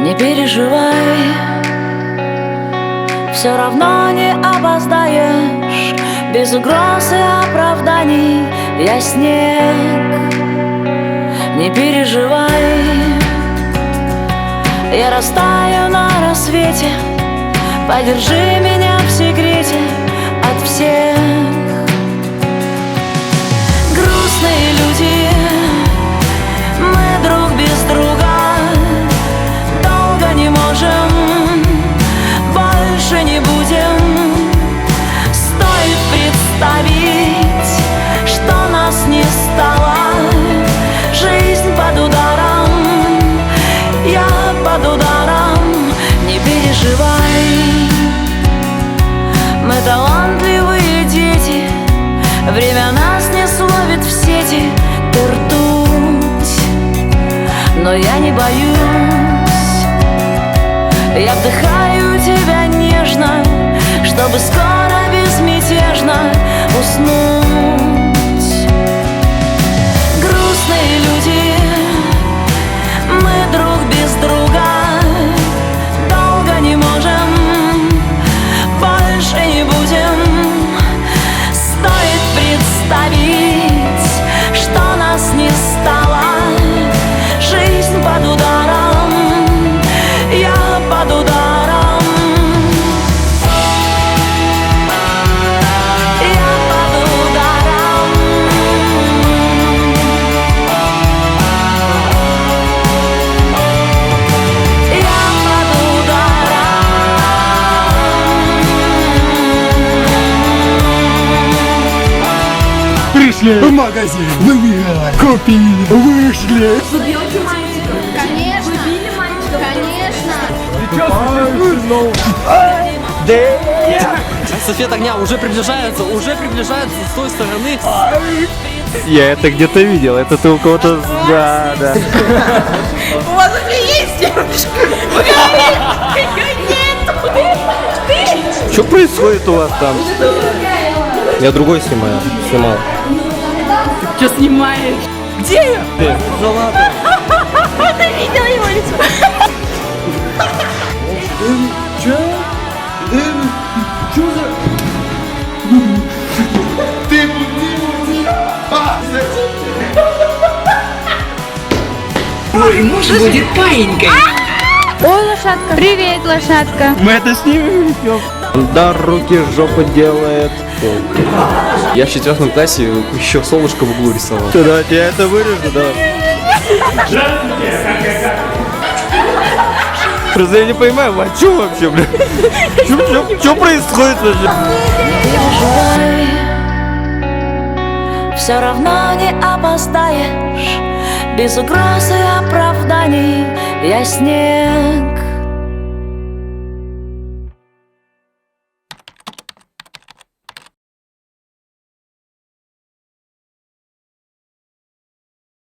Не переживай, все равно не опоздаешь. Без угроз и оправданий я снег. Не переживай, я растаю на рассвете. Подержи меня в секрете от всех. Грустные люди, мы друг без друга долго не можем, больше не будем. Стоит представить, что нас не стало. Жизнь под ударом, я под ударом. Не переживай, мы талантливые дети. Время нас не словит в сети. Ты ртуть, но я не боюсь. Я вдыхаю тебя нежно, чтобы скоро безмятежно уснуть. Грустные люди, мы друг без друга долго не можем, больше не будем. Стоит представить, что нас не стало. Жизнь под ударом, я под ударом. Я под ударом. Я под ударом. Пришли в магазин, выбирали, купили, вышли. Вы бьете мальчика? Конечно. Вы били мальчика? Конечно. Софет огня уже приближается с той стороны. Я это где-то видел, это ты у кого-то... Да. У вас уже есть девушка? Вы говорите, ее нет. Что происходит у вас там? Я другой снимал. Что снимаешь? Где я? Да ладно. Ты видел его лицо? Мой муж будет паинькой. Ой, лошадка. Привет, лошадка. Мы это снимем, идем. Да, руки жопу делает. Я в 4 классе еще солнышко в углу рисовал. Да, я это вырежу, да. Просто я не понимаю, а что вообще, блядь? Что происходит вообще? Переживай, все равно не опоздаешь. Без угроз и оправданий я снег.